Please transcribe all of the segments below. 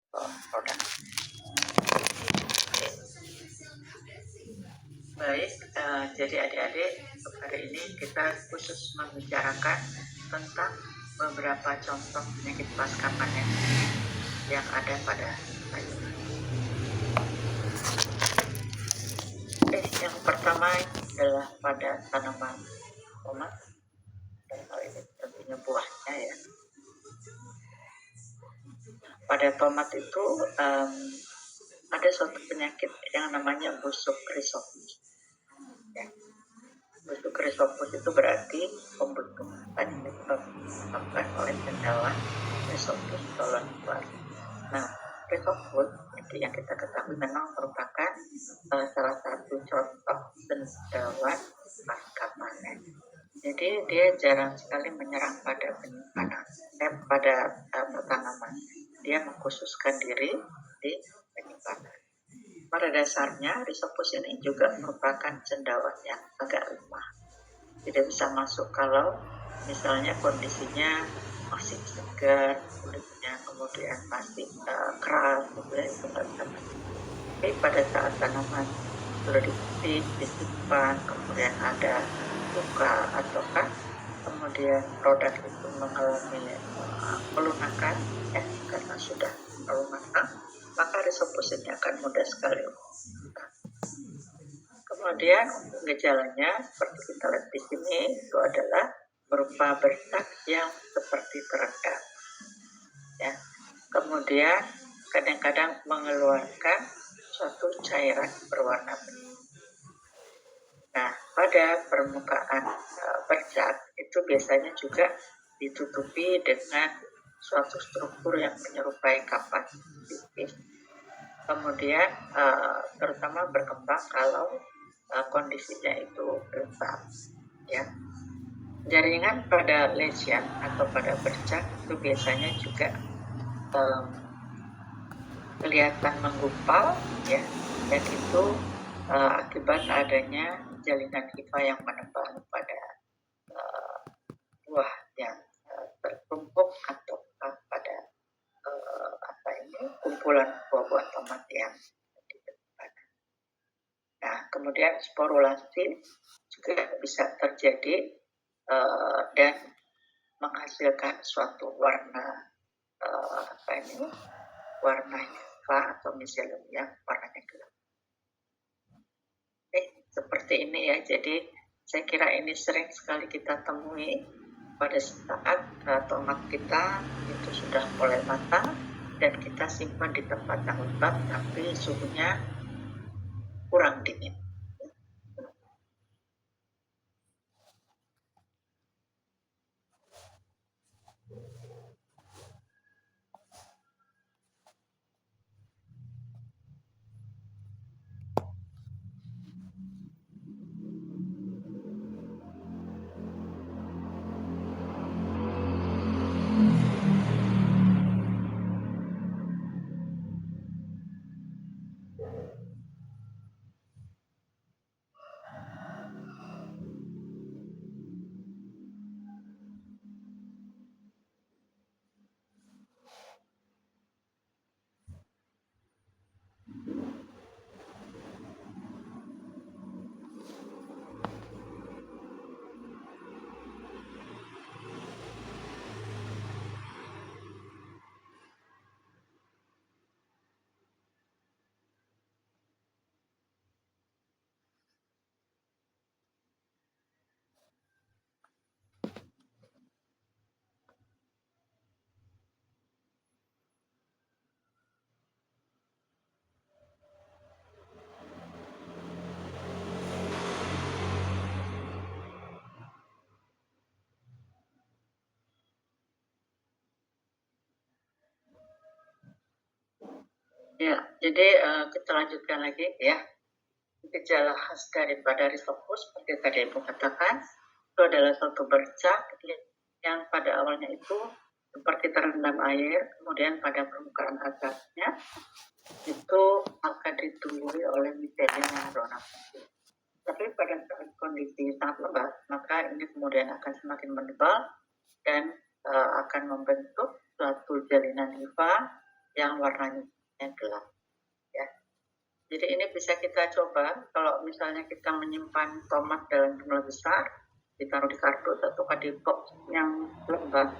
produk. Baik, jadi adik-adik, hari ini kita khusus membicarakan tentang beberapa contoh penyakit pasca panen yang ada pada sayuran. Yang pertama adalah pada tanaman tomat, dan hal ini tentunya buahnya ya. Pada tomat itu ada suatu penyakit yang namanya busuk rhizopus. Ya. Busuk rhizopus itu berarti pembentukan yang disebabkan oleh cendawan rhizopus tolonifer. Nah, rhizopus seperti yang kita ketahui memang merupakan salah satu contoh cendawan pasca panen. Jadi dia jarang sekali menyerang pada penyimpanan, pada tanaman. Dia mengkhususkan diri di penyimpanan. Pada dasarnya, rhizopus ini juga merupakan cendawan yang agak lemah. Tidak bisa masuk kalau misalnya kondisinya masih segar, kulitnya kemudian masih keras, kemudian itu nggak bisa masuk. Tapi pada saat tanaman sudah dipetik, disimpan, kemudian ada luka ataukah kemudian produk itu mengalami pelunakan, karena sudah terlalu matang, maka rhizopus ini akan mudah sekali. Kemudian gejalanya seperti kita lihat di sini itu adalah berupa bercak yang seperti terendam. Ya. Kemudian kadang-kadang mengeluarkan suatu cairan berwarna bening. Nah, pada permukaan bercak itu biasanya juga ditutupi dengan suatu struktur yang menyerupai kapas tipis. Kemudian terutama berkembang kalau kondisinya itu lembab, ya. Jaringan pada lesion atau pada bercak itu biasanya juga kelihatan menggumpal, ya, dan itu akibat adanya jalinan hifa yang menempel pada buah yang tertumpuk atau pada kumpulan buah-buah tomat yang ditemukan. Nah, kemudian sporulasi juga bisa terjadi dan menghasilkan suatu warna warna hifa atau miselium yang warnanya gelap. Seperti ini ya. Jadi saya kira ini sering sekali kita temui pada saat tomat kita itu sudah mulai matang dan kita simpan di tempat yang lembab tapi suhunya kurang dingin. Ya, jadi kita lanjutkan lagi ya. Gejala khas daripada rhizopus seperti tadi Ibu katakan itu adalah suatu bercak yang pada awalnya itu seperti terendam air, kemudian pada permukaan atasnya itu akan ditumbuhi oleh miselium yang berwarna putih. Tapi pada saat kondisi sangat lembab, maka ini kemudian akan semakin menebal dan akan membentuk suatu jalinan hifa yang warnanya gelap. Ya. Jadi ini bisa kita coba kalau misalnya kita menyimpan tomat dalam jumlah besar, ditaruh di kardus atau di box yang lembab,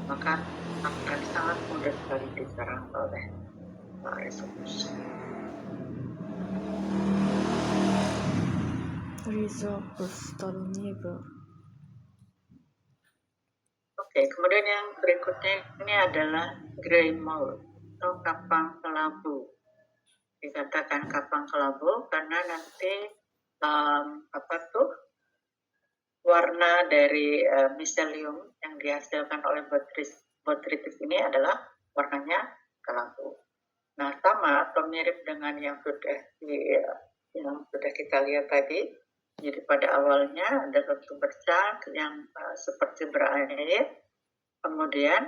maka akan sangat mudah sekali diserang oleh risopus. Risopus Stolonifer. Oke, kemudian yang berikutnya ini adalah grey mold atau kapang kelabu. Dikatakan kapang kelabu karena nanti warna dari miselium yang dihasilkan oleh botrytis ini adalah warnanya kelabu. Nah, sama atau mirip dengan yang sudah kita lihat tadi. Jadi pada awalnya ada satu bercak yang seperti berair, kemudian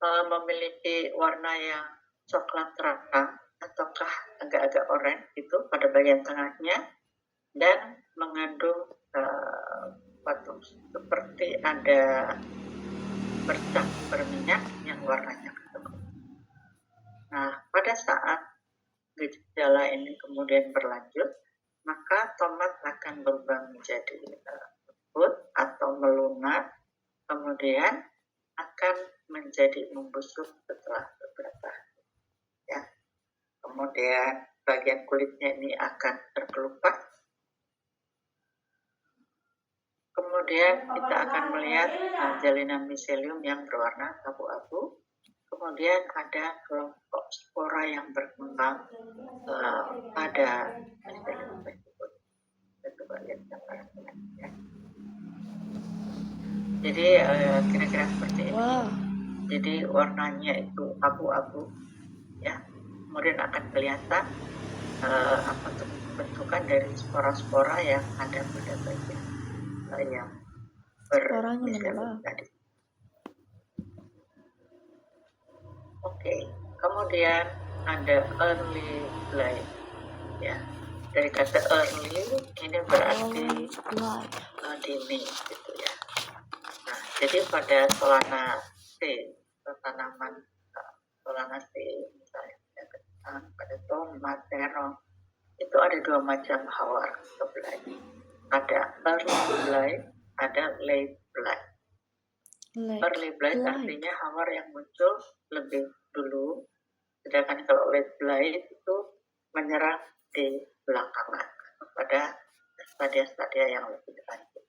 memiliki warna yang coklat terang ataukah agak-agak oranye itu pada bagian tengahnya, dan mengandung seperti ada bercak berminyak yang warnanya ketemu. Nah, pada saat gejala ini kemudian berlanjut, maka tomat akan berubah menjadi lembut atau melunak, kemudian akan menjadi membusuk setelah beberapa hari. Ya. Kemudian bagian kulitnya ini akan terkelupas. Kemudian kita akan melihat jalinan miselium yang berwarna abu-abu. Kemudian ada kelompok spora yang berkembang pada miselium tersebut. Coba lihat gambarnya. Ya. Jadi kira-kira seperti ini. Wow. Jadi warnanya itu abu-abu, ya. Kemudian akan kelihatan bentukan dari spora-spora yang ada pada bagian yang bermiselium tadi. Oke, kemudian ada early blight, ya. Dari kata early ini berarti dini, gitu ya. Nah, jadi pada Solana C, tanaman Solana C, misalnya pada tomat, terong, itu ada dua macam hawar atau blight. Ada early blight, ada late blight. Early blight artinya hawar yang muncul lebih dulu, sedangkan kalau late blight itu menyerang di belakangan pada stadia-stadia yang lebih lanjut.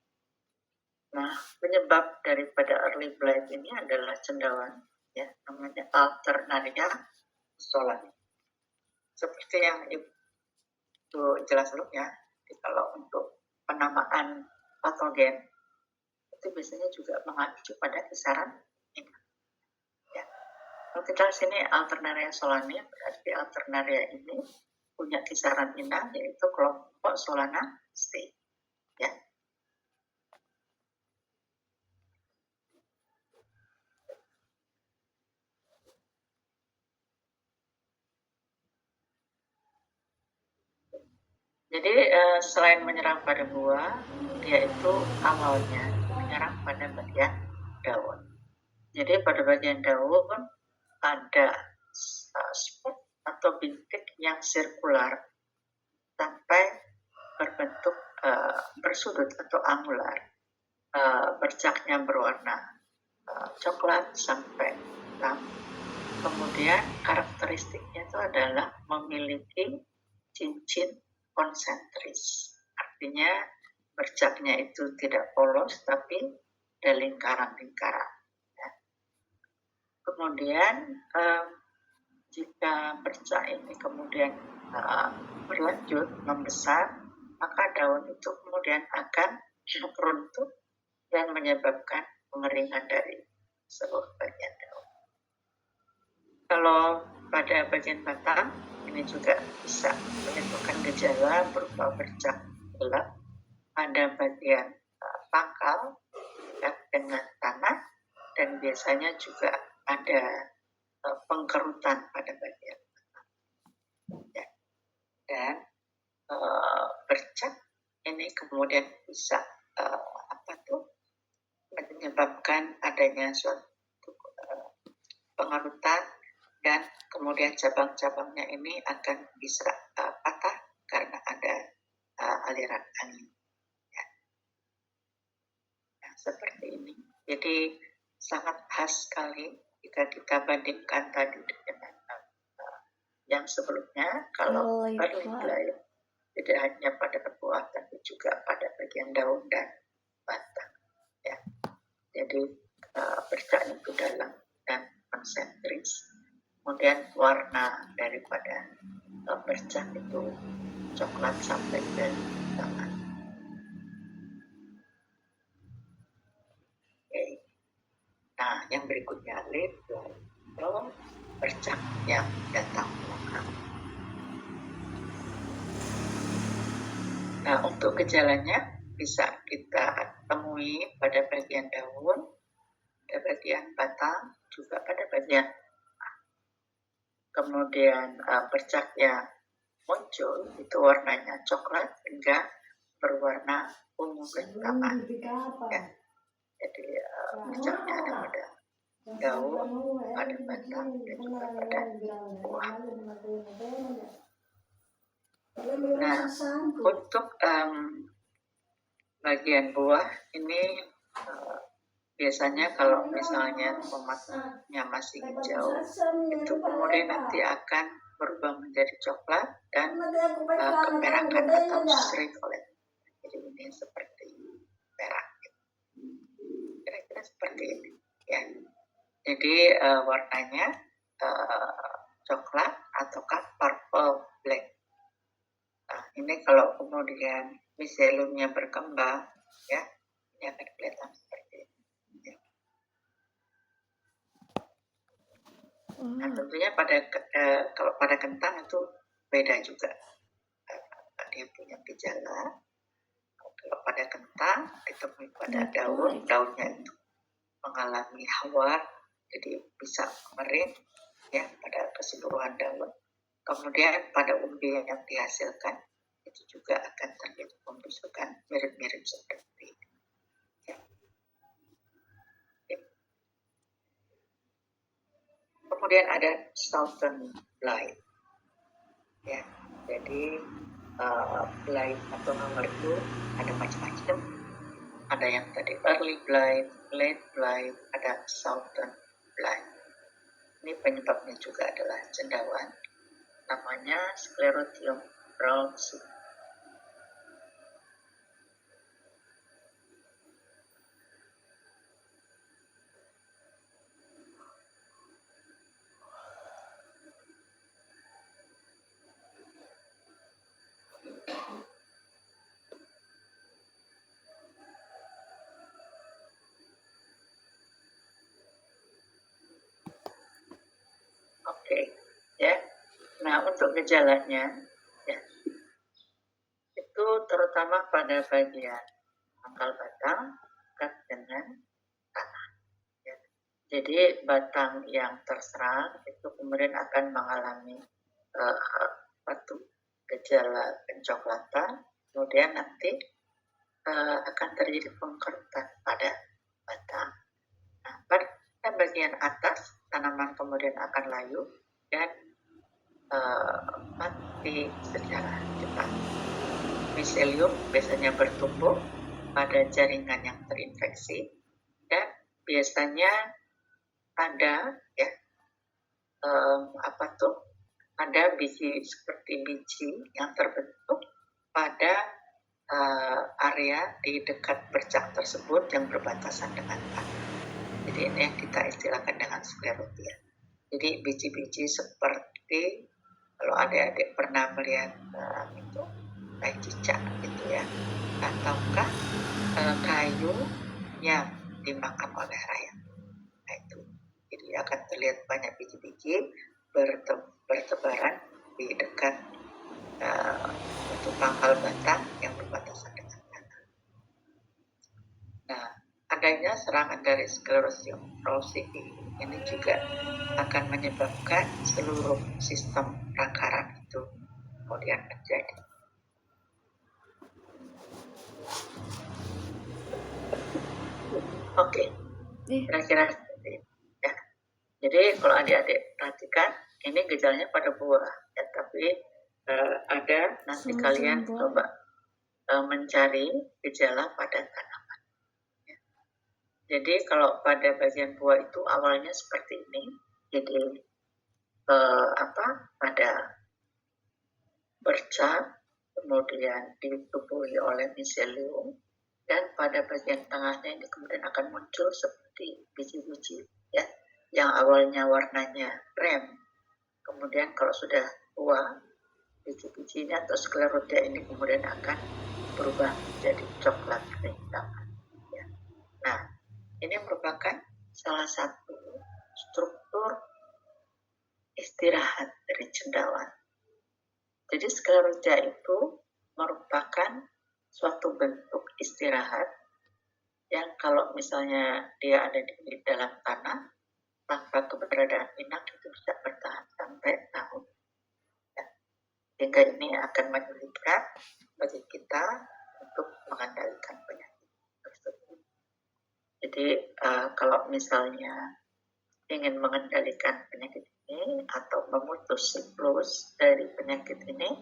Nah, penyebab daripada early blight ini adalah cendawan, ya, namanya Alternaria solani. Seperti yang Ibu jelas sebelumnya, kalau untuk penamaan patogen itu biasanya juga mengacu pada kisaran ini. Ya. Kalau kita sini Alternaria solani, berarti Alternaria ini punya kisaran inang, yaitu kelompok Solana C. Ya. Jadi selain menyerang pada buah, dia itu awalnya menyerang pada bagian daun. Jadi pada bagian daun ada spot atau bintik yang sirkular sampai berbentuk bersudut atau angular. Bercaknya berwarna coklat sampai hitam. Kemudian karakteristiknya itu adalah memiliki cincin konsentris. Artinya bercaknya itu tidak polos tapi ada lingkaran-lingkaran. Ya. Kemudian jika bercak ini kemudian berlanjut membesar, maka daun itu kemudian akan runtuh dan menyebabkan pengeringan dari seluruh bagian daun. Kalau pada bagian batang, ini juga bisa menimbulkan gejala berupa bercak gelap pada bagian pangkal dekat dengan tanah, dan biasanya juga ada pengkerutan pada bagian batang. Ya. Dan bercak ini kemudian bisa menyebabkan adanya suatu pengerutan dan kemudian cabang-cabangnya ini akan bisa patah karena ada aliran angin. Ya. Nah, seperti ini. Jadi sangat khas sekali jika kita bandingkan tadi dengan yang sebelumnya. Kalau early blight tidak hanya pada buah tapi juga pada bagian daun dan batang. Ya. Jadi bercak itu dalam dan konsentris. Kemudian warna daripada bercak itu coklat sampai ke tangan. Okay. Nah, yang berikutnya late blight atau bercak yang datang belakang. Nah, untuk gejalanya bisa kita temui pada bagian daun, pada bagian batang, juga pada bagian kemudian bercaknya muncul itu warnanya coklat hingga berwarna ungu kehitaman. Ya. Jadi bercaknya ada pada daun, pada batang, dan juga pada buah. Nah, untuk bagian buah ini biasanya kalau misalnya tomatnya masih hijau, itu kemudian nanti akan berubah menjadi coklat dan keperakan atau scarlet. Jadi ini seperti perak. Kira-kira seperti ini. Ya. Jadi warnanya coklat ataukah purple black. Nah, ini kalau kemudian miseliumnya berkembang, ya, ini akan kelihatan seperti ini. Ya. Nah, tentunya kalau pada kentang itu beda juga. Dia punya gejala. Kalau pada kentang ditemui pada daunnya itu mengalami hawar, jadi bisa mengering ya pada keseluruhan daun. Kemudian pada umbi yang dihasilkan itu juga akan terjadi pembusukan mirip-mirip seperti ini. Ya. Ya. Kemudian ada southern blight. Ya, jadi blight atau nomor itu ada macam-macam. Ada yang tadi early blight, late blight, ada southern blight. Ini penyebabnya juga adalah cendawan. Namanya Sclerotium brownsi. Oke, ya. Nah, untuk gejalanya, ya, itu terutama pada bagian pangkal batang dekat dengan tanah. Ya. Jadi batang yang terserang itu kemudian akan mengalami gejala pencoklatan, kemudian nanti akan terjadi pengkerutan pada batang. Nah, pada bagian atas tanaman kemudian akan layu dan mati secara cepat. Miselium biasanya bertumbuh pada jaringan yang terinfeksi dan biasanya ada ya ada biji seperti biji yang terbentuk pada area di dekat bercak tersebut yang berbatasan dengan tanah. Jadi ini yang kita istilahkan dengan sklerotia. Jadi biji-biji seperti kalau adik-adik pernah melihat itu kayu cicak gitu ya, ataukah kayu yang dimakan oleh rayap. Nah itu, jadi akan terlihat banyak biji-biji bertebaran di dekat untuk pangkal batang yang berbatasan dengan tanah. Nah, adanya serangan dari Sclerotium brownsi ini juga akan menyebabkan seluruh sistem rangkaran itu kemudian terjadi. Oke, kira-kira seperti itu. Ya. Jadi kalau adik-adik perhatikan, ini gejalanya pada buah, ya, tapi ada nanti kalian Semua coba mencari gejala pada tanaman. Ya. Jadi kalau pada bagian buah itu awalnya seperti ini, jadi pada bercak, kemudian ditubuhi oleh miselium, dan pada bagian tengahnya ini kemudian akan muncul seperti biji-biji, ya, yang awalnya warnanya krem, kemudian kalau sudah buah, biji-bijinya atau sklerotia ini kemudian akan berubah menjadi coklat kehitaman. Ya. Nah, ini merupakan salah satu struktur istirahat dari cendawan. Jadi sklerotia itu merupakan suatu bentuk istirahat yang kalau misalnya dia ada di dalam tanah, tanpa keberadaan inang itu bisa bertahan sampai tahun. Ya. Sehingga ini akan menyulitkan bagi kita untuk mengendalikan penyakit tersebut. Jadi kalau misalnya ingin mengendalikan penyakit ini atau memutus siklus dari penyakit ini,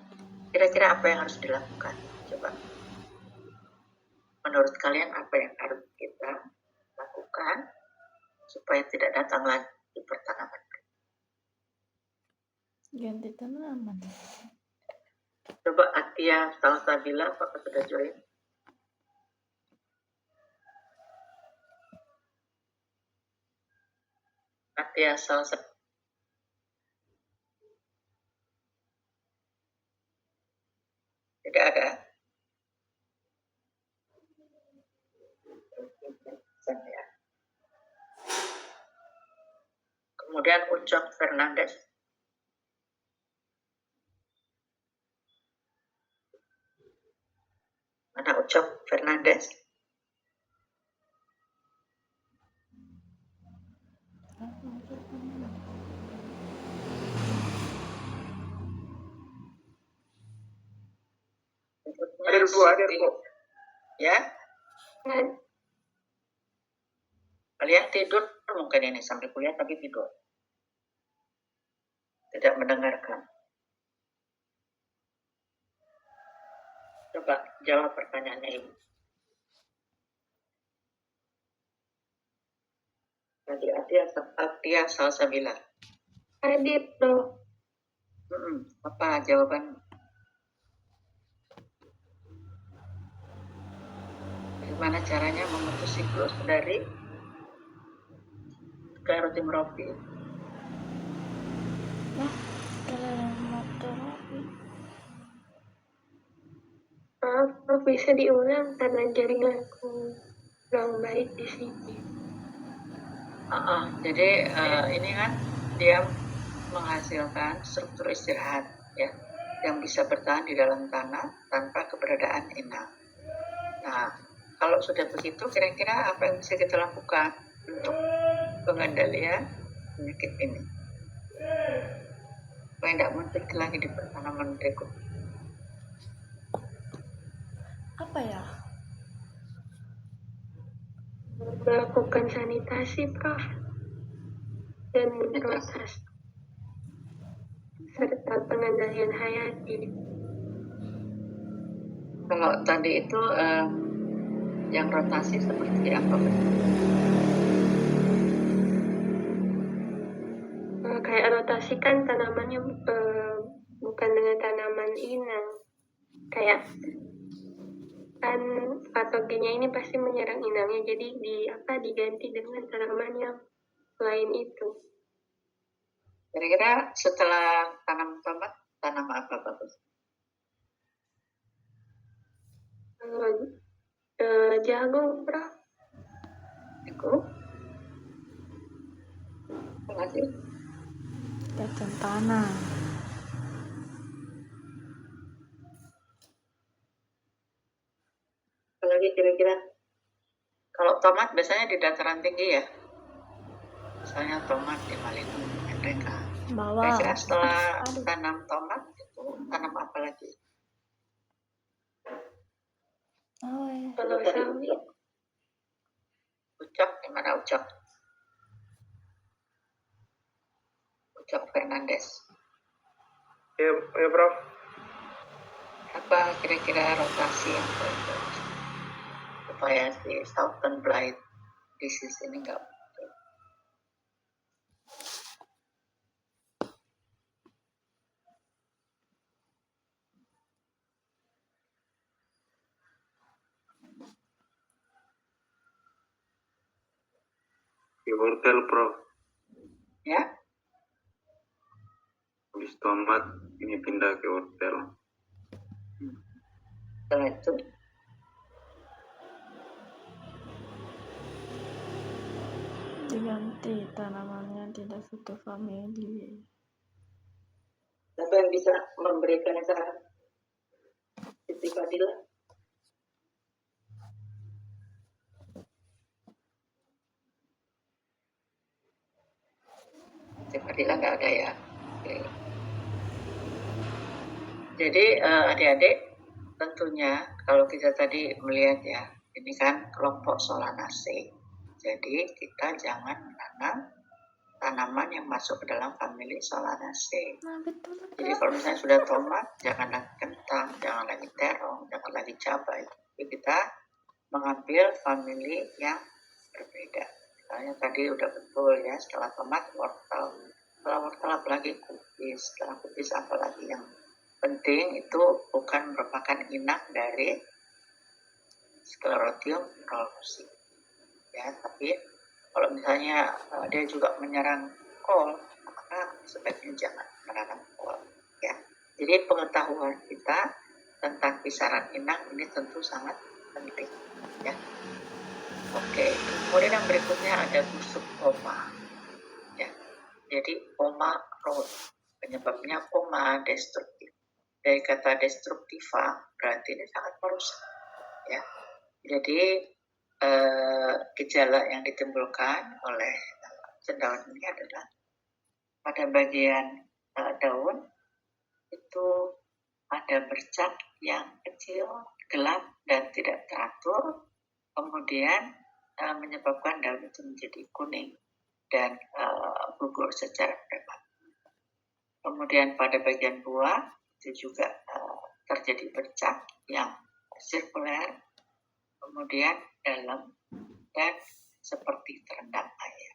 kira-kira apa yang harus dilakukan? Coba. Menurut kalian apa yang harus kita lakukan supaya tidak datang lagi di pertanaman? ganti tanaman. Coba Atia Salsabila, apakah sudah join? Atia Salsabila. Tidak ada. Ya. Kemudian Ucok Fernandes. Mana Ucok Fernandes? Ada dua. Ya? Kalian tidur mungkin ini sambil kuliah tapi tidur. Tidak mendengarkan. Coba jawab pertanyaannya ini. Tadi Atia Salsabila. Adit loh. Apa jawaban? Bagaimana caranya memutus siklus dari sklerotimografi? Maaf, bisa diulang karena jaringanku kurang baik di sini. Jadi ini kan dia menghasilkan struktur istirahat, ya, yang bisa bertahan di dalam tanah tanpa keberadaan inang. Nah, kalau sudah begitu, kira-kira apa yang bisa kita lakukan untuk pengendalian penyakit ini? Supaya tidak muncul lagi di tanaman berikut. Apa ya? Melakukan sanitasi, Prof. Dan rotasi. Serta pengendalian hayati. Kalau tadi itu yang rotasi seperti apa? Kayak rotasi kan tanamannya bukan dengan tanaman inang. Kayak kan patogennya ini pasti menyerang inangnya, jadi diganti dengan tanaman yang lain itu. Kira-kira setelah tanam tomat, tanam apa bagus? Jagung, Prof. Jagung? Apa lagi? Kacang tanah. Apalagi kira-kira? Kalau tomat biasanya di dataran tinggi ya. Misalnya tomat di Maluku, mereka. Bawang. Kira-kira setelah tanam tomat itu tanam apa lagi? Oh ya. Kalau sawi, Ucok, gimana Ucok? Cok Fernandes. Ya Prof. Apa kira-kira rotasi yang cocok supaya si Southern Blight disease ini nggak muncul? Di wortel Prof. Ya, Habis tomat ini pindah ke wortel. setelah itu Diganti tanamannya tidak satu famili. siapa yang bisa memberikan saran? Siti Fadila. Siti Fadila nggak ada ya. Oke. Jadi adik-adik, tentunya kalau kita tadi melihat ya, ini kan kelompok Solanaceae. Jadi kita jangan menanam tanaman yang masuk ke dalam famili Solanaceae. Nah, betul. Jadi kalau misalnya sudah tomat, jangan lagi kentang, jangan lagi terong, jangan lagi cabai. Jadi kita mengambil famili yang berbeda. Misalnya tadi udah betul ya, setelah tomat wortel, setelah wortel apalagi kubis, setelah kubis apalagi yang penting itu bukan merupakan inang dari Sclerotium rolosi. Ya, tapi kalau misalnya dia juga menyerang kol, maka sebaiknya jangan menanam kol. Ya, jadi pengetahuan kita tentang kisaran inang ini tentu sangat penting. Ya, oke. Kemudian yang berikutnya ada busuk poma. Ya, jadi poma rot, penyebabnya poma destruktif. Dari kata destruktiva berarti ini sangat merusak. Ya, jadi gejala yang ditimbulkan oleh cendawan ini adalah pada bagian daun itu ada bercak yang kecil, gelap dan tidak teratur, kemudian menyebabkan daun itu menjadi kuning dan gugur secara prematur. Kemudian pada bagian buah itu juga terjadi bercak yang sirkuler, kemudian dalam dan seperti terendam air.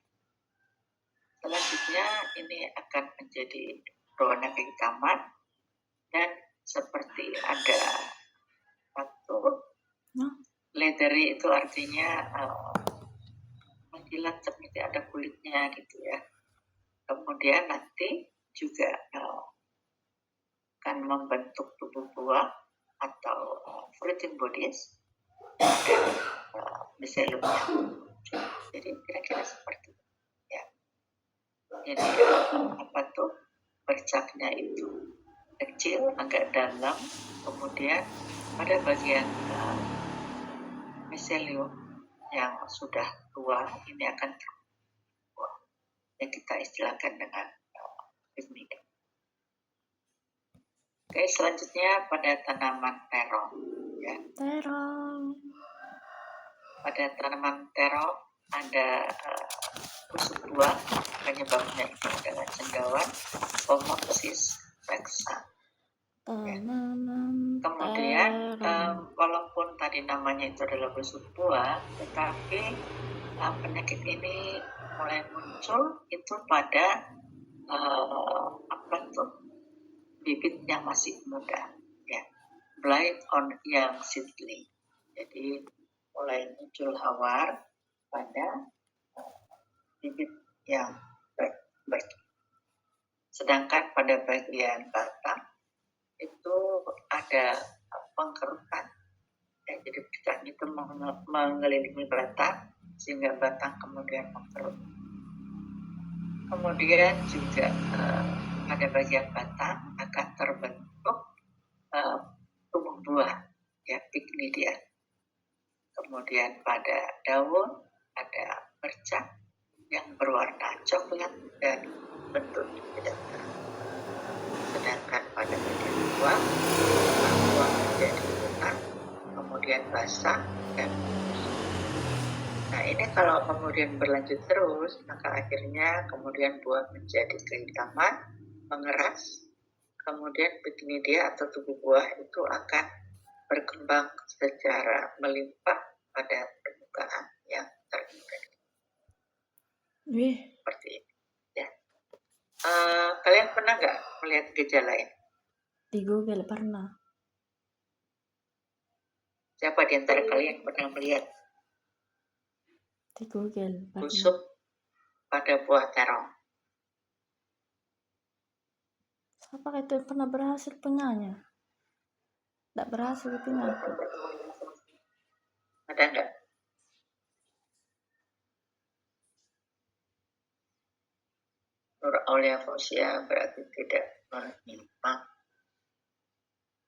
Selanjutnya ini akan menjadi berwarna kehitaman dan seperti ada satu leathery, itu artinya mengkilat seperti ada kulitnya gitu ya. Kemudian nanti juga akan membentuk tubuh buah atau fruiting bodies dan miseliumnya. Jadi kira-kira seperti itu ya. Jadi apa tuh, bercaknya itu kecil, agak dalam, kemudian pada bagian miselium yang sudah tua ini akan terbuah, yang kita istilahkan dengan pigment. Oke, selanjutnya pada tanaman terong ya. Terong. Pada tanaman terong ada busuk buah, penyebabnya itu adalah cendawan Phomopsis vexan. Tanaman Kemudian terong. walaupun tadi namanya itu adalah busuk buah, tetapi penyakit ini mulai muncul itu pada bibit yang masih muda ya, blight on young seedling. Jadi mulai muncul hawar pada bibit yang baik. Sedangkan pada bagian batang itu ada pengkerutan ya, jadi batang itu mengelilingi batang sehingga batang kemudian mengkerut. Kemudian juga pada bagian batang akan terbentuk tubuh buah ya, pignidia. Kemudian pada daun ada bercak yang berwarna coklat dan bentuknya tidak teratur. Sedangkan pada bagian buah menjadi lunak, kemudian basah dan busuk. Nah, ini kalau kemudian berlanjut terus, maka akhirnya kemudian buah menjadi kehitaman, mengeras, kemudian bikinidia atau tubuh buah itu akan berkembang secara melimpah pada permukaan yang terinfeksi Wih, seperti ini. Ya. Kalian pernah nggak melihat gejala ini? di Google pernah. Siapa di antara kalian pernah melihat Di Google pernah. busuk pada buah terong? Siapa itu yang pernah berhasil punyanya? Tidak berhasil punya aku. Ada nggak? Nur Aulia Fausia berarti tidak menyimpang.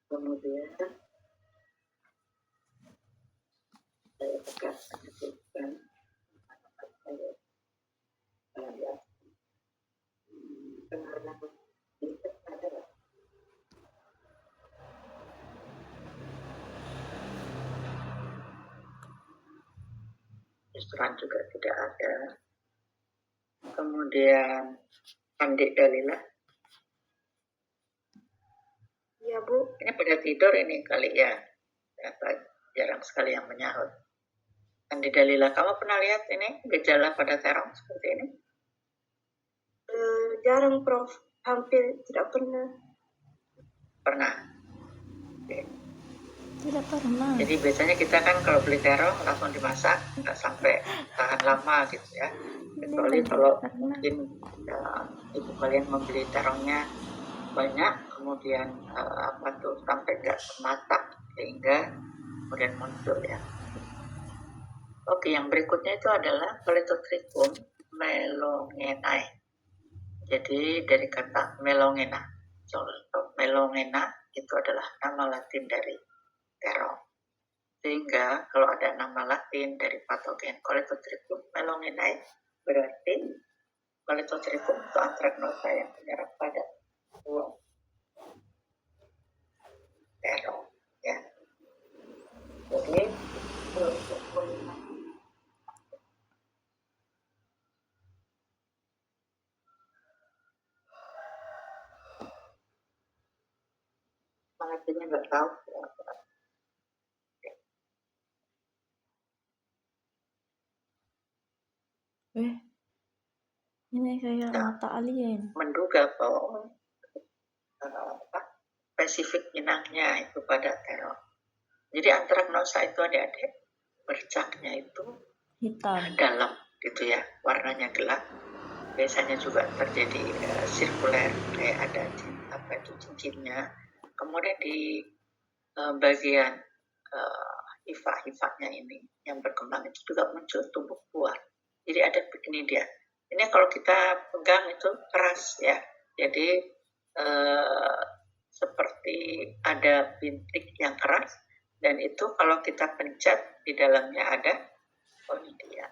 Kemudian saya akan menyebutkan restoran juga tidak ada. Kemudian Andi Dalila, Ya Bu, ini pada tidur ini kali ya. Jarang sekali yang menyahut. Andi Dalila, kamu pernah lihat ini gejala pada terong seperti ini? jarang Prof, hampir tidak pernah. Pernah. Oke. Tidak pernah. Jadi biasanya kita kan kalau beli terong langsung dimasak, nggak sampai tahan lama gitu ya. Kecuali kalau mungkin ibu kalian membeli terongnya banyak, kemudian sampai nggak matang sehingga kemudian muncul ya. Oke, yang berikutnya itu adalah Polytotrichum melongenae. Jadi dari kata melongena, contoh melongena itu adalah nama Latin dari terong. Sehingga kalau ada nama Latin dari patogen Polytotrichum melongenae, berarti Polytotrichum itu anthracnosa yang menyerang pada buah terong. Ya. Jadi pengertiannya nggak tahu. Ini kayak mata alien. Menduga bahwa spesifik inangnya itu pada terong. Jadi anthracnosa itu adik-adik bercaknya itu Hitam. dalam gitu ya, warnanya gelap. Biasanya juga terjadi sirkuler, kayak ada cincinnya. Kemudian di bagian hifak-hifaknya ini yang berkembang itu juga muncul tubuh buah. Jadi ada bikinidia. Ini kalau kita pegang itu keras ya. Jadi seperti ada bintik yang keras, dan itu kalau kita pencet di dalamnya ada conidia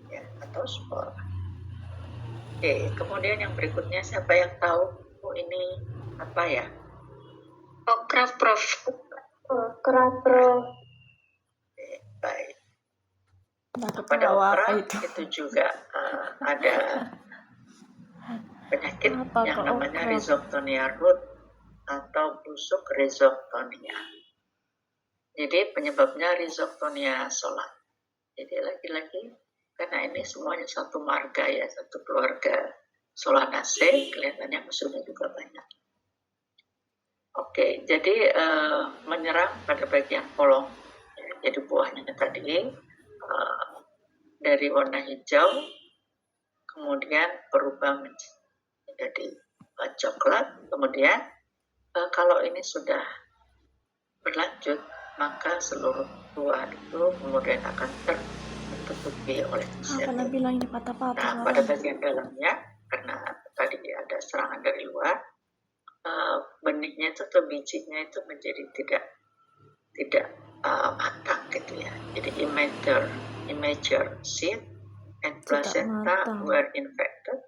ya, atau spora. Oke, kemudian yang berikutnya siapa yang tahu ini apa ya? Okra Prof. Okra Prof. Oke, baik. Aku Pada tahu okra apa itu juga ada penyakit Apa yang kok namanya okra? Rhizoctonia root atau busuk rhizoctonia. Jadi penyebabnya Rhizoctonia solan. Jadi lagi-lagi karena ini semuanya satu marga ya, satu keluarga Solanaceae, kelihatannya musuhnya juga banyak. Oke, jadi menyerang pada bagian polong. Ya, jadi buahnya tadi dari warna hijau, kemudian berubah menjadi coklat, kemudian kalau ini sudah berlanjut, maka seluruh buah itu kemudian akan tertutupi oleh Apa sel. bilang ini patah-patah? Nah, pada bagian dalamnya, karena tadi ada serangan dari luar, benihnya itu atau bijinya itu menjadi tidak matang gitu ya. Jadi immature seed and placenta matang. were infected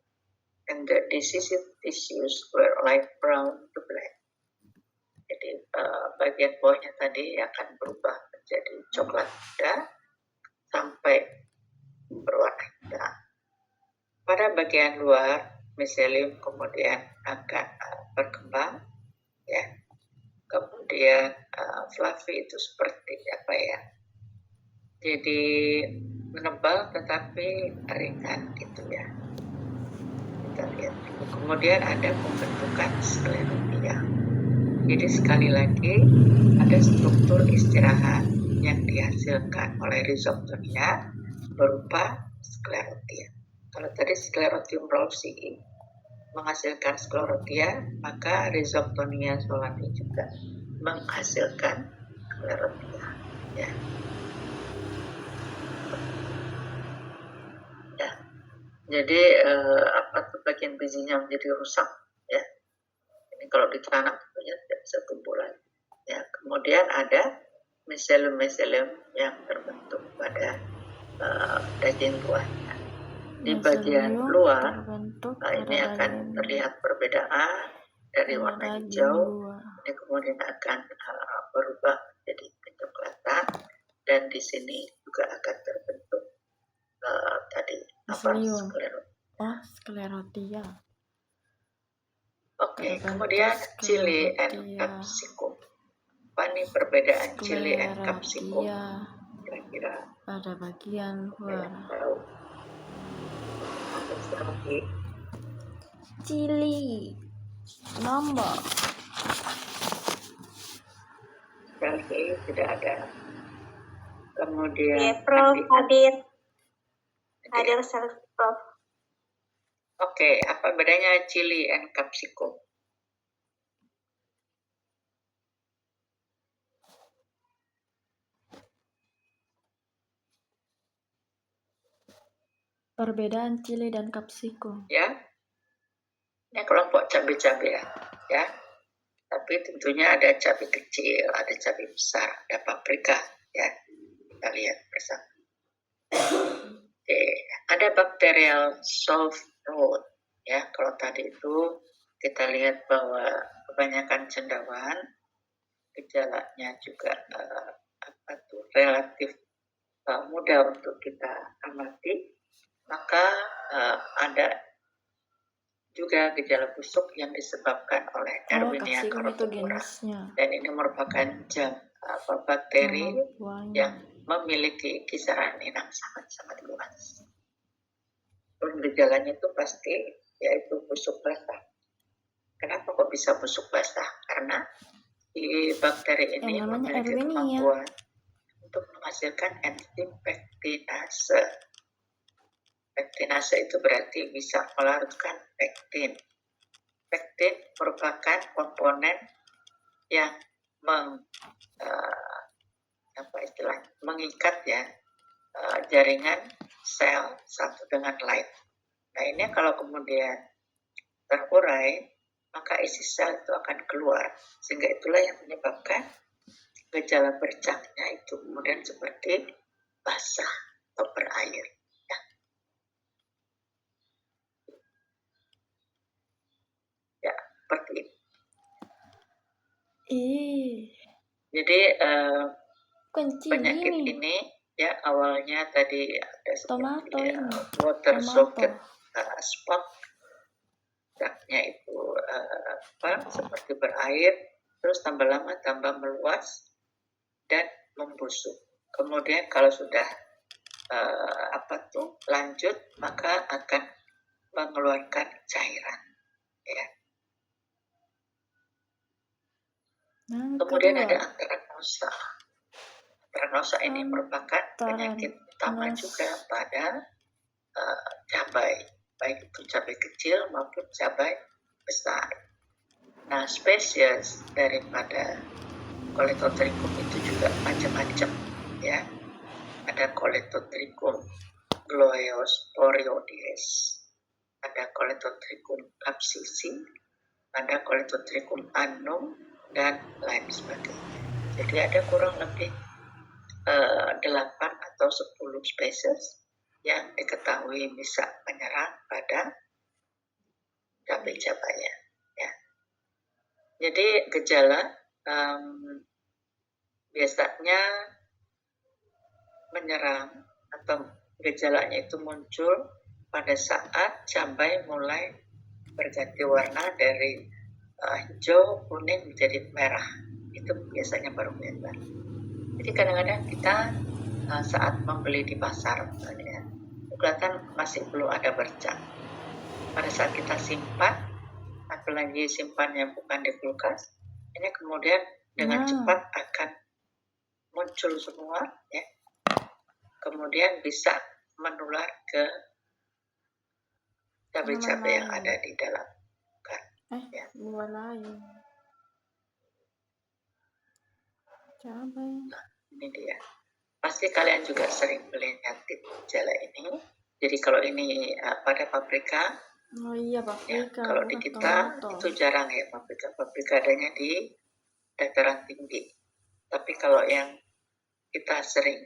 and the diseased tissues were light brown to black. Jadi bagian buahnya tadi akan berubah menjadi coklat muda sampai pada bagian luar miselium kemudian akan berkembang, ya. Kemudian fluffy itu seperti apa ya? Jadi menebal tetapi ringan gitu ya. Kita lihat dulu. Kemudian ada pembentukan sklerotia. Jadi sekali lagi ada struktur istirahat yang dihasilkan oleh rhizoptonia berupa sklerotia. Kalau tadi Sclerotium rawlsii menghasilkan sklerotia, maka rhizoptonia solani juga menghasilkan sklerotia. Ya. Ya. Jadi bagian bijinya menjadi rusak. Ya. Ini kalau ditanam tentunya tidak bisa tumbuh lagi. Ya. Kemudian ada miselium yang terbentuk pada daging buahnya. Di bagian Miselium luar, terbentuk ini pada akan daging terlihat perbedaan dari pada warna daging hijau. buah. Ini kemudian akan berubah menjadi kecoklatan, dan di sini juga akan terbentuk tadi Miselium. sklerotia. Oh, sklerotia. Oke, Terbentuk kemudian chili and sklerotia. capsicum. Apa nih perbedaan chili and capsicum? Sklerotia Kira-kira pada bagian ada yang luar. tahu? Oke, Chili nombor sekali tidak ada. Kemudian Ya, Prof. Hadir Prof. Oke, apa bedanya chili and capsicum? perbedaan chili dan kapsikum. Ya, ini kelompok cabai-cabai ya. Tapi tentunya ada cabai kecil, ada cabai besar, ada paprika ya. Kita lihat bersama. Oke, ada bacterial soft root ya. Kalau tadi itu kita lihat bahwa kebanyakan cendawan gejalanya juga relatif mudah untuk kita amati, maka ada juga gejala busuk yang disebabkan oleh Erwinia Kapsikum itu caroticura, jenisnya. dan ini merupakan bakteri Nama buahnya. yang memiliki kisaran inang sangat-sangat luas. Dan gejalanya itu pasti yaitu busuk basah. Kenapa kok bisa busuk basah? Karena si bakteri ini memiliki kemampuan untuk menghasilkan enzim pektinase. Pektinase itu berarti bisa melarutkan pektin. Pektin merupakan komponen yang mengikat ya jaringan sel satu dengan lain. Nah, ini kalau kemudian terurai, maka isi sel itu akan keluar, sehingga itulah yang menyebabkan gejala bercaknya itu kemudian seperti basah atau berair. Ya, seperti ini. Jadi penyakit ini ya awalnya tadi ada seperti water socket spot, daknya itu seperti berair, terus tambah lama tambah meluas dan membusuk. Kemudian kalau sudah lanjut, maka akan mengeluarkan cairan ya. Kemudian ada anthracnosa. Anthracnosa ini merupakan penyakit utama juga pada cabai, baik itu cabai kecil maupun cabai besar. Nah, spesies daripada Colletotrichum itu juga macam-macam ya. Ada Colletotrichum gloeosporioides, ada Colletotrichum abscissi, ada Colletotrichum annum, dan lain sebagainya. Jadi ada kurang lebih 8 atau 10 spesies yang diketahui bisa menyerang pada cabai-cabaian. Ya. Jadi gejala biasanya menyerang atau gejalanya itu muncul pada saat cabai mulai berganti warna dari hijau, kuning menjadi merah. Itu biasanya baru kelihatan. Jadi kadang-kadang kita saat membeli di pasar misalnya, kelihatan masih belum ada bercak. Pada saat kita simpan, apalagi simpannya bukan di kulkas, ini kemudian dengan cepat akan muncul semua, ya. Kemudian bisa menular ke cabai-cabai yang ada di dalam kan. Ya. Buah lain. Cabai. Nah, ini dia. Pasti kalian juga sering melihat gejala ini. Jadi kalau ini pada paprika, Oh iya, paprika. ya, kalau di kita itu jarang ya paprika adanya di dataran tinggi. Tapi kalau yang kita sering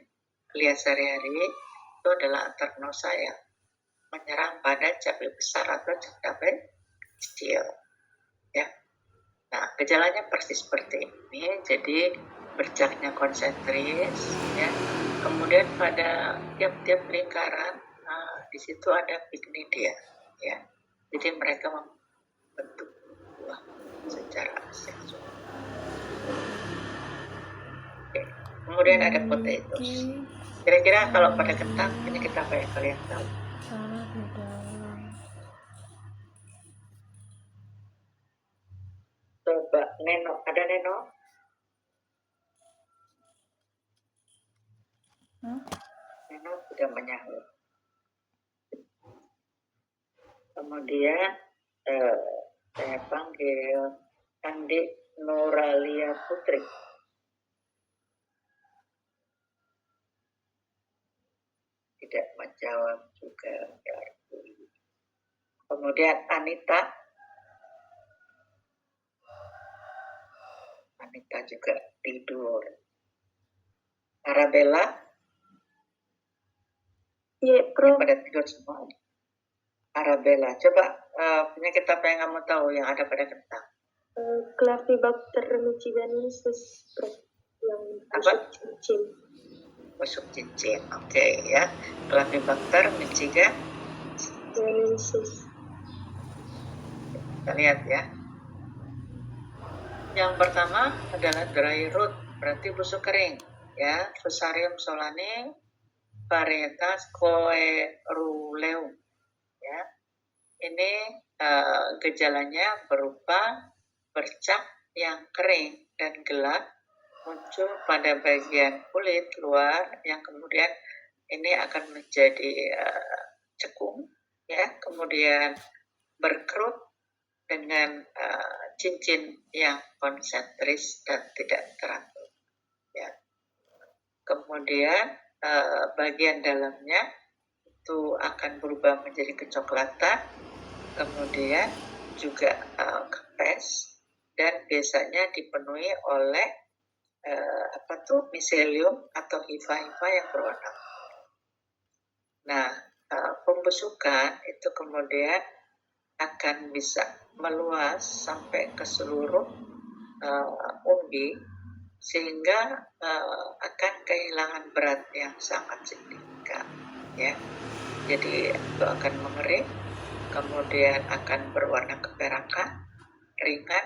lihat sehari-hari itu adalah anthracnosa yang menyerang pada cabai besar atau cabai kecil. Ya. Nah, gejalanya persis seperti ini. Jadi bercaknya konsentris, ya. Kemudian pada tiap-tiap lingkaran, di situ ada pignidia, ya. Jadi mereka membentuk buah secara seksual. Oke. Kemudian ada potatoes. Kira-kira kalau pada kentang ini kita apa yang kalian tahu? Salah di dalam. Coba Neno, ada Neno? Neno sudah menyahut. Kemudian saya panggil Andi Nuralia Putri. Tidak menjawab juga. Kemudian Anita juga tidur. Arabella, Iya, Prof. pada tidur semua. Arabella, coba penyakit apa yang kamu tahu yang ada pada kentang? Clavibacter michiganensis, Prof. Yang Apa? cincin. Busuk cincin, oke, ya. Clavibacter michiganensis. Kita lihat ya. Yang pertama adalah dry root, berarti busuk kering, ya. Fusarium solanae, varietas coeruleum, ya. Ini gejalanya berupa bercak yang kering dan gelap muncul pada bagian kulit luar yang kemudian ini akan menjadi cekung, ya. Kemudian berkerut dengan cincin yang konsentris dan tidak teratur, ya. Kemudian bagian dalamnya itu akan berubah menjadi kecoklatan, kemudian juga kempes dan biasanya dipenuhi oleh miselium atau hifa-hifa yang berwarna. Nah, pembusukan itu kemudian akan bisa meluas sampai ke seluruh umbi sehingga akan kehilangan berat yang sangat signifikan, ya. Jadi itu akan mengering, kemudian akan berwarna keperakan, ringan,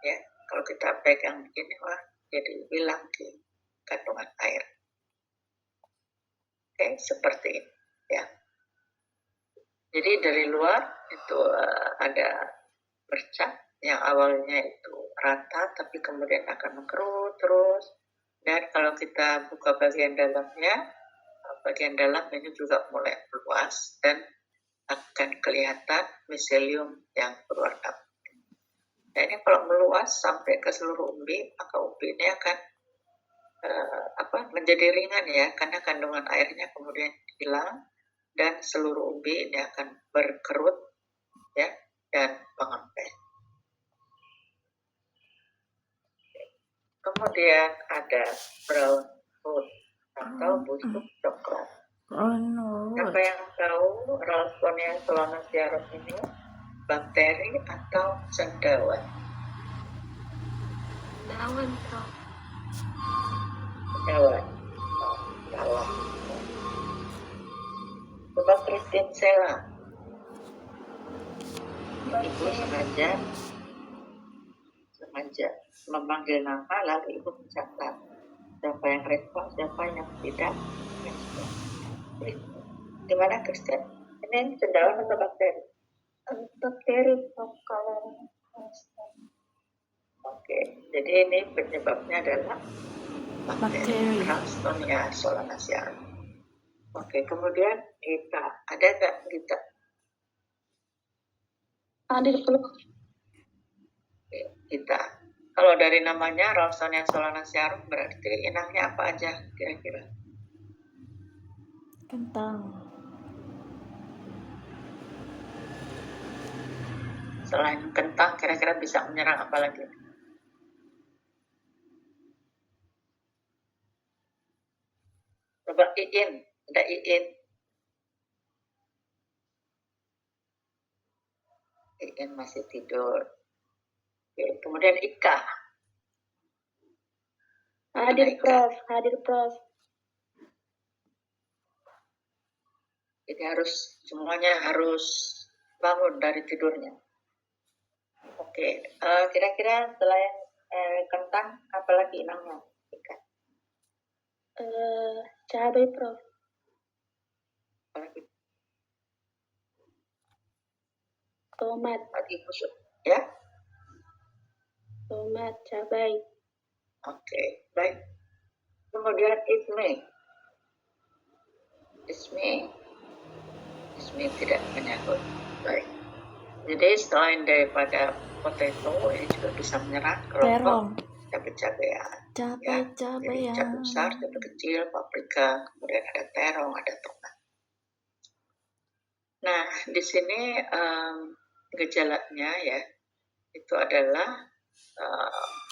ya. Kalau kita pegang begini, wah, jadi hilang di kandungan air. Oke, seperti ini, ya. Jadi dari luar itu ada bercak yang awalnya itu rata, tapi kemudian akan mengkerut terus. Dan kalau kita buka bagian dalamnya, bagian dalam ini juga mulai meluas dan akan kelihatan miselium yang berwarna putih. Nah, ini kalau meluas sampai ke seluruh umbi, maka umbi ini akan menjadi ringan, ya, karena kandungan airnya kemudian hilang dan seluruh umbi ini akan berkerut, ya, dan mengempes. Kemudian ada brown root atau busuk coklat. Siapa yang tahu Ralstonia solanacearum ini bakteri atau cendawan? Cendawan, Prof. Cendawan. Coba Christine Sela, ibu sengaja memanggil nama, lalu ibu mencatat siapa yang respon, siapa yang tidak respon. Gimana Kristen? Ini cendawan atau bakteri? Bakteri Prof kalau Oke, jadi ini penyebabnya adalah bakteri Bakteri. Ralstonia solanacearum. Oke, kemudian kita ada nggak kita? ada Prof. Oke, kita. Kalau dari namanya Ralstonia solanacearum berarti inangnya apa aja kira-kira? Kentang. Selain kentang, kira-kira bisa menyerang apa lagi? Coba Iin, ada Iin. Iin masih tidur. Oke, kemudian Ika. Hadir Prof. Jadi semuanya harus bangun dari tidurnya. Oke, kira-kira selain kentang, apa lagi inangnya? Ika. Cabai Prof. Apa lagi? Tomat, Lagi busuk, ya? tomat, cabai. Oke, baik. Kemudian Ismi tidak menyangkut. Baik. Jadi selain daripada potato, ini juga bisa menyerang kelompok Terong. cabai-cabean. Jadi Cabai-cabean. cabai besar, cabai kecil, paprika, kemudian ada terong, ada tomat. Nah, di sini gejalanya ya, itu adalah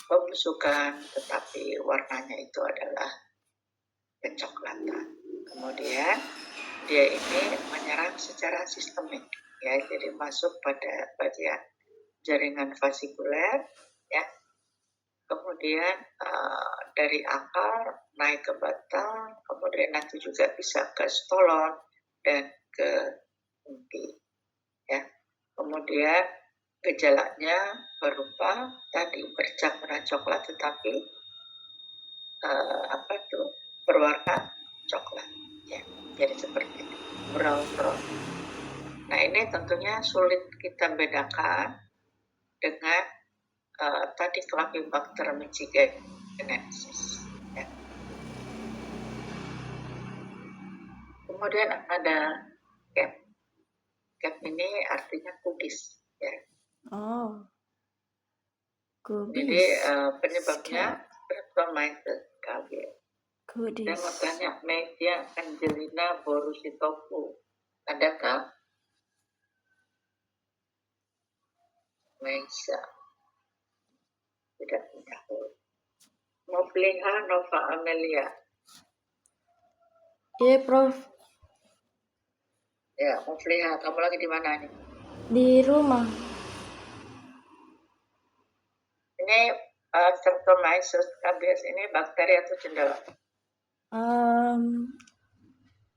pembusukan, tetapi warnanya itu adalah kecoklatan. Kemudian dia ini menyerang secara sistemik, ya, jadi masuk pada bagian jaringan vasikuler, ya. Kemudian dari akar naik ke batang, kemudian nanti juga bisa ke stolon dan ke inti, ya. Kemudian gejalanya berupa tadi bercak warna coklat, tetapi berwarna coklat, ya. Jadi seperti itu, brown. Nah, ini tentunya sulit kita bedakan dengan tadi Campylobacter michiganensis, ya. Kemudian ada cap. Cap ini artinya kudis, ya. Oh. Kubis. Jadi penyebabnya Streptomyces cabeus. Kudis. Saya mau tanya, Media Angelina borusitopu, adakah? Meisa tidak punya huruf. Mofliha nova amelia. Iya, Prof. Ya, Mofliha, kamu lagi di mana nih? Di rumah. Ini Streptomyces cabeus ini bakteri atau cendawan?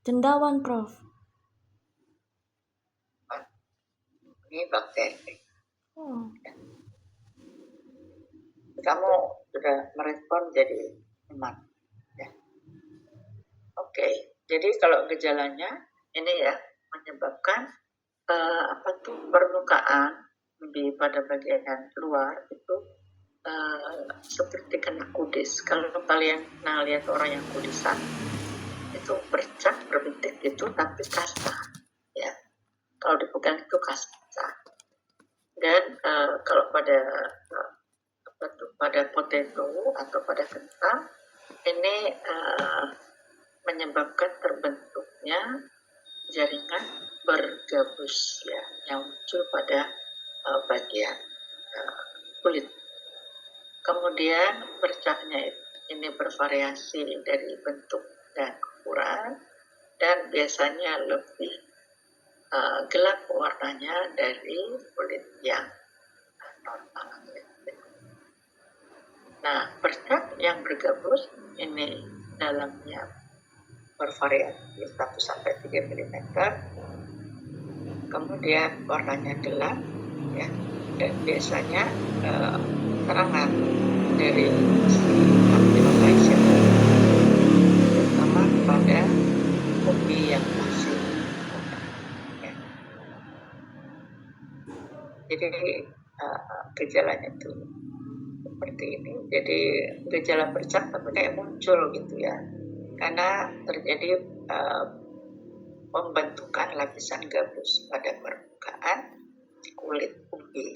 Cendawan, Prof. Ini bakteri. Oh. Kamu sudah merespon jadi teman, ya. Oke, jadi kalau gejalanya ini ya menyebabkan permukaan di pada bagian luar itu seperti kena kudis. Kalau kalian pernah lihat orang yang kudisan, itu bercak berbintik itu tapi kasar, ya. Kalau dipegang itu kasar. Dan kalau pada potato atau pada kentang ini menyebabkan terbentuknya jaringan bergabus, ya, yang muncul pada bagian kulit. Kemudian bercaknya ini bervariasi dari bentuk dan ukuran, dan biasanya lebih gelap warnanya dari kulit yang normal. Nah, bercak yang bergabus ini dalamnya bervariasi 1-3 mm, kemudian warnanya gelap ya. Dan biasanya serangan dari si amplification terutama pada umbi yang masih muda, ya. Jadi gejalanya itu seperti ini. Jadi gejala bercak tapi kayak muncul gitu ya, karena terjadi pembentukan lapisan gabus pada permukaan kulit umbi.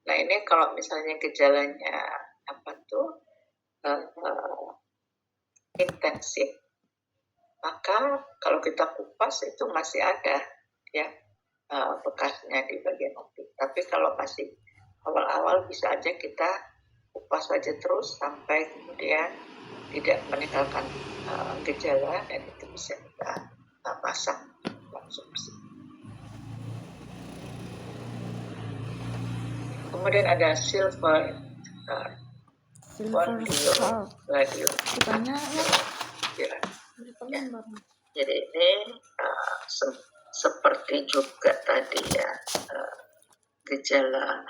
Nah ini kalau misalnya gejalanya apa tuh intensif, maka kalau kita kupas itu masih ada ya bekasnya di bagian umbi. Tapi kalau masih awal-awal bisa aja kita kupas saja terus sampai kemudian tidak meninggalkan gejala, dan itu bisa kita pasang konsumsi. Kemudian ada silver scar. radio. Banyak ya. Ya. Jadi ini seperti juga tadi ya gejala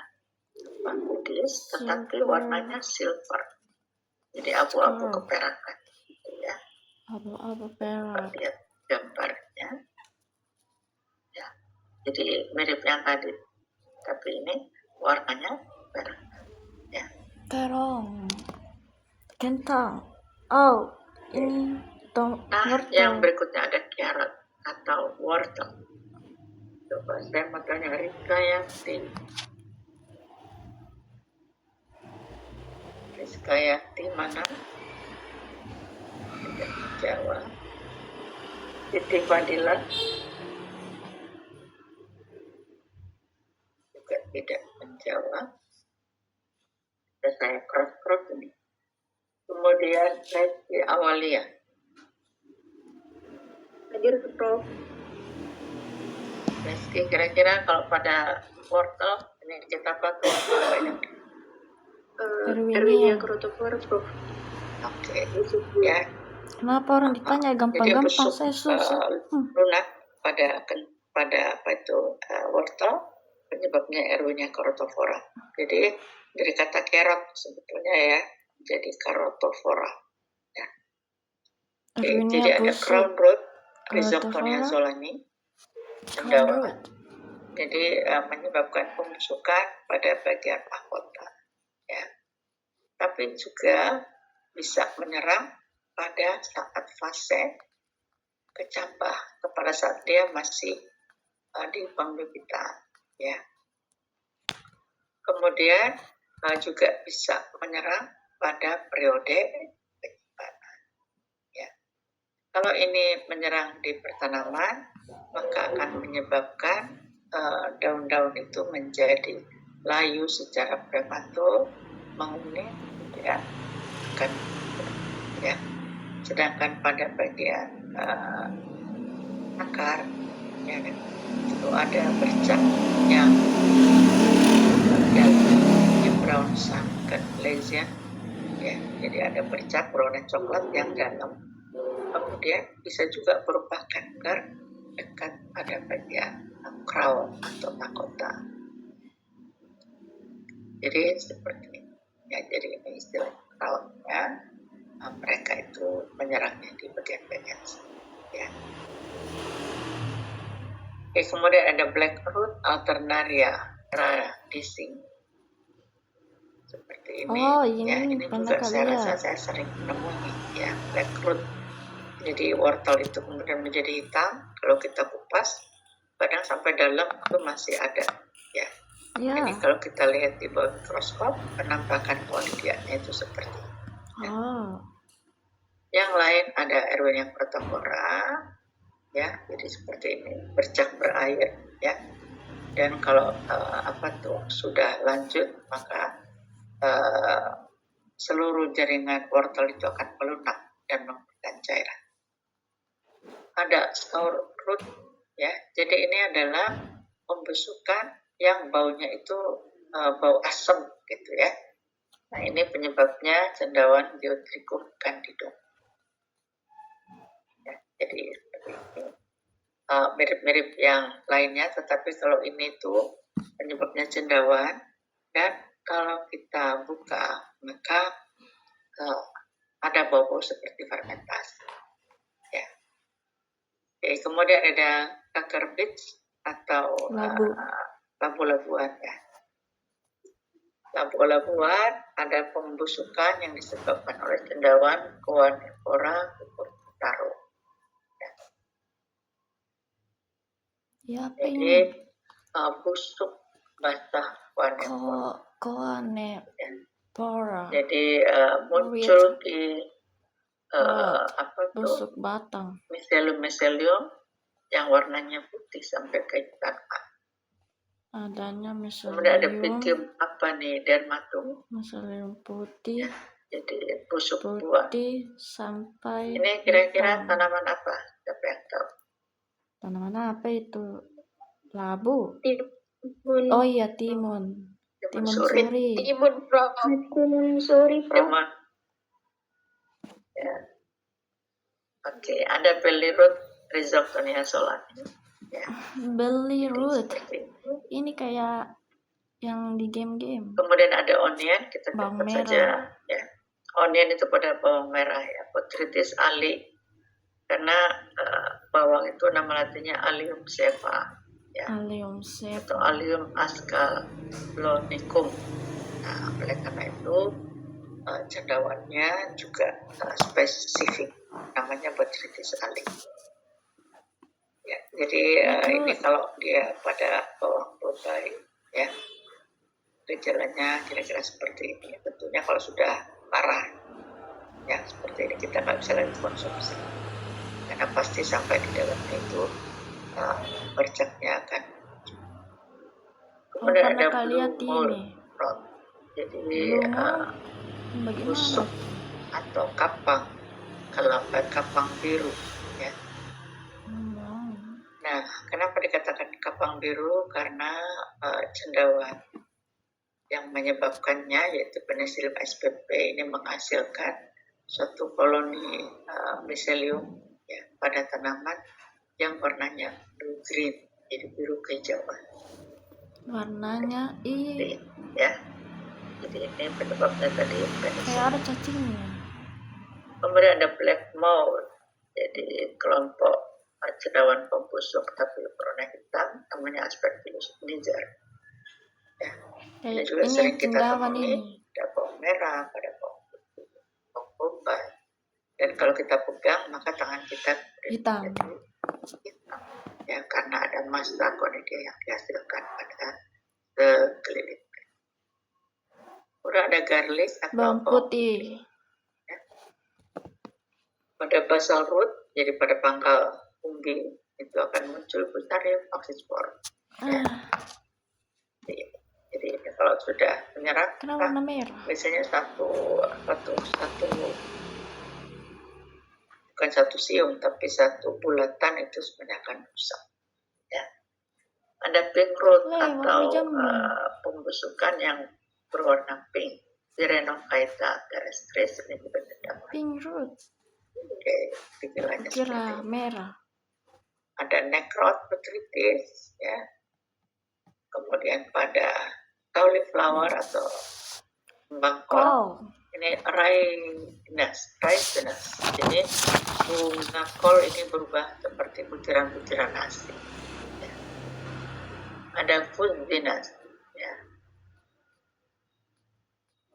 kudis, tetapi warnanya silver. Jadi abu-abu keperakan gitu ya. Abu-abu perak. Lihat gambarnya. Ya. Jadi mirip yang tadi, tapi ini warnanya perak. Ya. Terong. Kentang. Oh, ini Nah, yang berikutnya ada carrot atau wortel. Coba saya mau tanya Rizka Yati mana? Tidak menjawab. Siti Fadila juga tidak menjawab. Dan saya cross ini. Kemudian Resti Awalia. Hadir ke Prof. Reski, kira-kira kalau pada wortel ini kita pakai banyak. Erwinia Krotophora Prof. Oke, ya. Kenapa orang ditanya gampang-gampang, saya susah. Lunak pada apa itu wortel, penyebabnya Erwinia Krotophora. Jadi dari kata carrot sebetulnya ya, jadi Krotophora. Ya. Oke, jadi ada crown root, Rhizoctonia zolani, cendawan. Jadi menyebabkan pembusukan pada bagian mahkota. Ya. Tapi juga bisa menyerang pada saat fase kecambah, pada saat dia masih di pembibitan. Ya. Kemudian juga bisa menyerang pada periode penyimpanan. Ya. Kalau ini menyerang di pertanaman, maka akan menyebabkan daun-daun itu menjadi layu secara prematur, menguning, ya, akan ya. Sedangkan pada bagian akar, ya, itu ada bercak yang brown sunken lesion, ya. Jadi ada bercak berwarna coklat yang dalam. Kemudian bisa juga berupa kanker dekat pada bagian crown atau mahkota. Jadi seperti ini. Ya, jadi ini istilah crownnya. Mereka itu menyerangnya di bagian-bagian ya. Oke, kemudian ada black root alternaria radicing. Seperti ini. Oh, ini ya, ini juga saya rasa saya sering menemui ya, black root. Jadi wortel itu kemudian menjadi hitam, kalau kita kupas kadang sampai dalam itu masih ada ya. Jadi kalau kita lihat di bawah mikroskop, penampakan kondisinya itu seperti ini. Ya. Yang lain ada Erwinia Krotophora, ya, jadi seperti ini, bercak berair, ya. Dan kalau sudah lanjut, maka seluruh jaringan wortel itu akan melunak dan memberikan cairan. Ada sour root, ya. Jadi ini adalah pembusukan yang baunya itu bau asam, gitu ya. Nah ini penyebabnya cendawan Diotrichum candidum. Ya, jadi mirip-mirip yang lainnya, tetapi kalau ini tuh penyebabnya cendawan. Dan kalau kita buka, maka ada bau-bau seperti fermentasi. Ya. Oke, kemudian ada kanker bits atau Labu. labu-labuan. Ya. Labu-labuan ada pembusukan yang disebabkan oleh cendawan, Coaneffora, kupur taro. Ya apa Jadi ini? busuk basah Coaneffora. Coaneffora. Jadi muncul di apa tuh, Busuk batang. miselium yang warnanya putih sampai ke hitam. Adanya Kemudian ada miselium. Pythium apa nih, dermatum. Miselium putih. Jadi busuk buah. Putih sampai Ini kira-kira hitam. tanaman apa? Siapa yang tahu? Tanaman apa itu? Labu. Timun. Oh iya, timun. Timun suri. Timun, Prof. Timun suri, Prof. Timun. Ya. Oke, ada Belirut Rhizoctonia solani. Ya. Belirut. Seperti itu. Ini kayak yang di game-game. Kemudian ada onion, kita Bawang catat merah. saja. Ya. Onion itu pada bawang merah ya, Botrytis ali. Karena bawang itu nama latinnya Allium cepa. Ya. Allium Atau cepa. Allium ascalonicum. Nah, oleh karena itu cendawannya juga spesifik, namanya Botrytis ali. Ya, jadi ini kalau dia pada bawang bombay, ya, gejalanya kira-kira seperti ini. Tentunya kalau sudah parah, ya seperti ini kita nggak bisa lagi konsumsi, karena pasti sampai di dalamnya itu bercaknya akan. Kemudian karena ada kalian blue mold ini. rot. Jadi Bagaimana? busuk atau kapang, kalau kapang biru, ya. Nah, kenapa dikatakan kapang biru? Karena cendawan yang menyebabkannya, yaitu Penicillium spp, ini menghasilkan suatu koloni miselium, ya, pada tanaman yang warnanya blue green, jadi biru kehijauan. Warnanya Ya, jadi ini penyebabnya tadi kayak Penicillium. ada cacingnya. Kemudian ada black mold, jadi kelompok cendawan pembusuk tapi berwarna hitam, namanya Aspergillus niger. Ya, ini juga Ini sering kita cendawan temui ini. pada bawang merah, pada bawang putih, bawang bombay. Dan kalau kita pegang, maka tangan kita Hitam. jadi hitam. Ya, karena ada massa conidia yang dihasilkan pada sekeliling. Kemudian ada garlic atau Bawang putih. pada basal root, jadi pada pangkal umbi itu akan muncul Fusarium oxyspore. Ya. Jadi kalau sudah menyerang, Kenapa warna merah? biasanya bukan satu siung, tapi satu bulatan itu sebenarnya akan rusak. Ya. Ada pink root atau pembusukan yang berwarna pink, Pyrenophyta terrestris, ini juga cendawan. Pink root. Oke, pikirannya Kira seperti merah. ada necrot botrytis, ya. Kemudian pada cauliflower atau kembang kol, ini raisinus. Jadi bunga kol ini berubah seperti butiran-butiran nasi. Ya. Ada fusinus, ya.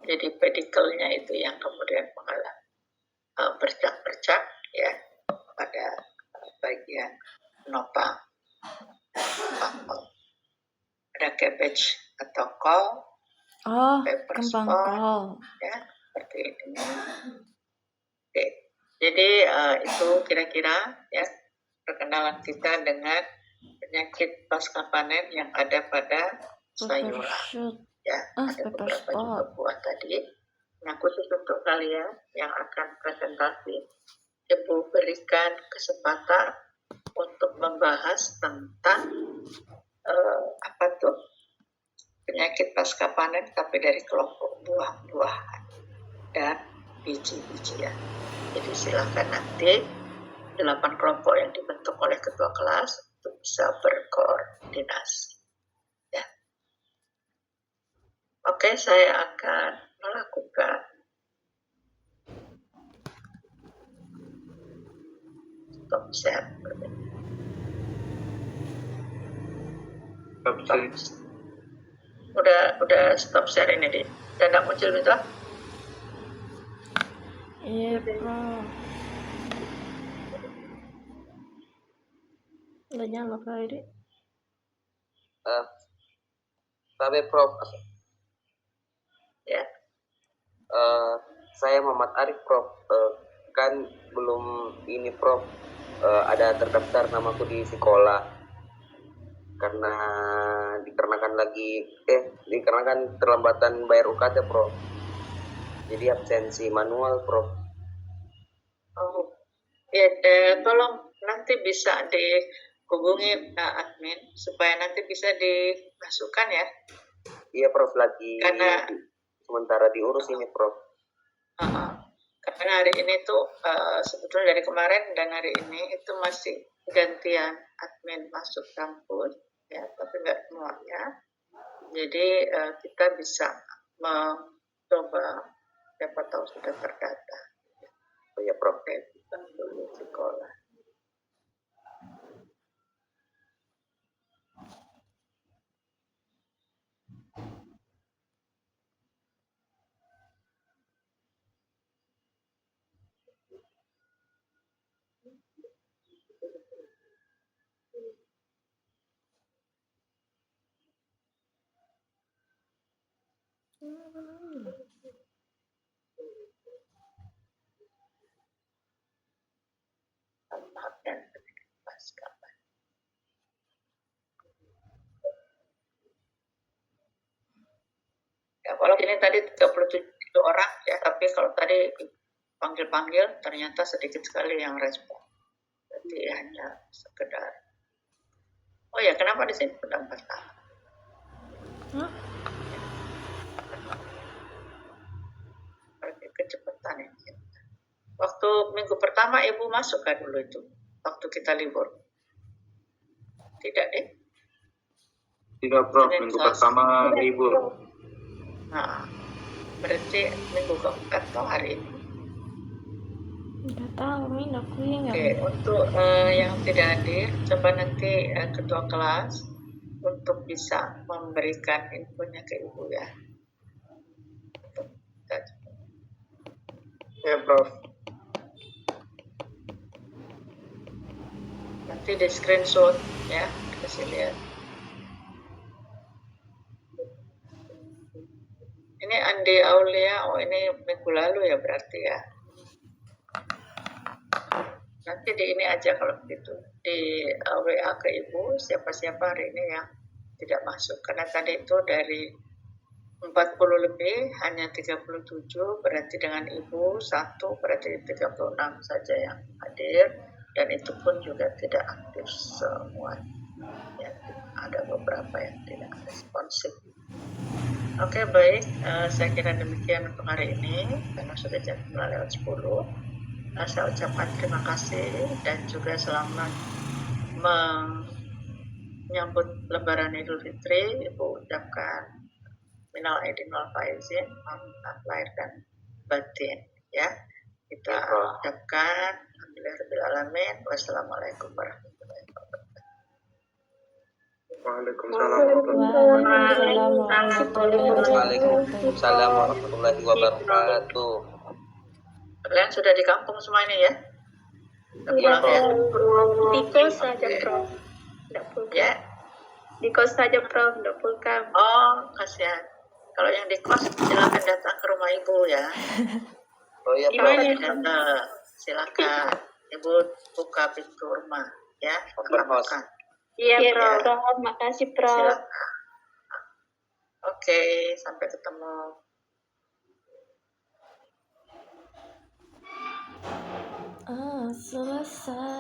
Jadi pedikelnya itu yang kemudian mengalami bercak-bercak, ya, pada bagian penopang kol. Ada cabbage atau kol, kembang kol, ya, seperti ini. Oke, jadi itu kira-kira, ya, perkenalan kita dengan penyakit pasca panen yang ada pada sayuran. Ya, ada beberapa juga buah tadi. Nah, khusus untuk kalian yang akan presentasi, Ibu berikan kesempatan untuk membahas tentang penyakit pasca panen tapi dari kelompok buah-buahan dan biji-bijian. Jadi silakan nanti 8 kelompok yang dibentuk oleh ketua kelas itu bisa berkoordinasi. Ya. Oke, saya akan melakukan stop share. Stop share. Udah stop share ini deh. Dan nggak muncul itu? Iya, Prof. Udah nyala kali deh. Sabe Prof, Ya. saya Muhammad Arif Prof. Kan belum ini Prof, ada terdaftar namaku di sekolah karena dikarenakan terlambatan bayar UKT Prof. Jadi absensi manual Prof. Oh, ya, tolong nanti bisa dihubungi admin supaya nanti bisa dimasukkan ya. Iya Prof, lagi Karena sementara diurus ini Prof. Karena hari ini tuh sebetulnya dari kemarin dan hari ini itu masih gantian admin masuk kampus ya, tapi nggak semuanya. Jadi kita bisa mencoba, siapa tahu sudah terdata. Oh ya Prof. Oke, kita dulu sekolah. Dan pasca. Ya, kalau ini tadi 37 orang ya, tapi kalau tadi panggil-panggil ternyata sedikit sekali yang respon. Jadi hanya sekedar. Oh ya, kenapa di sini sudah 4 tahun? Kecepatan ini. Waktu minggu pertama Ibu masuk kan dulu itu? Waktu kita libur? Tidak deh? Tidak Prof, Senin, minggu Selasa. pertama libur. Nah, berarti minggu keempat atau hari ini? Udah tahu, Min, aku ingat. Oke, untuk yang tidak hadir, coba nanti ketua kelas untuk bisa memberikan infonya ke Ibu ya. Ya Prof. Nanti di screenshot ya, kasih lihat. Ini Andi Aulia, oh ini minggu lalu ya berarti ya. Nanti di ini aja kalau begitu, di WA ke Ibu siapa-siapa hari ini yang tidak masuk. Karena tadi itu dari 40 lebih, hanya 37, berarti dengan Ibu 1, berarti 36 saja yang hadir. Dan itu pun juga tidak aktif semua. Ya, ada beberapa yang tidak responsif. Oke, baik. Saya kira demikian untuk hari ini, karena sudah jam 9:10. Saya ucapkan terima kasih dan juga selamat menyambut Lebaran Idul Fitri. Ibu ucapkan minal aidin wal faizin, maaf lahir dan batin. Ya, kita ucapkan alhamdulillahirobbilalamin. Wassalamualaikum warahmatullahi wabarakatuh. Waalaikumsalam warahmatullahi wabarakatuh. Kalian sudah di kampung semua ini ya? Udah pulang ya? Di kos saja Prof. Tidak pulang. Ya. Di kos saja Prof, tidak pulang. Oh, kasihan. Kalau yang di kos silakan datang ke rumah Ibu ya. Oh iya Prof. Silakan. Ibu buka pintu rumah ya. Open house. Makan. Iya Prof. Prof, makasih Prof. Silakan. Oke, sampai ketemu. Selesai.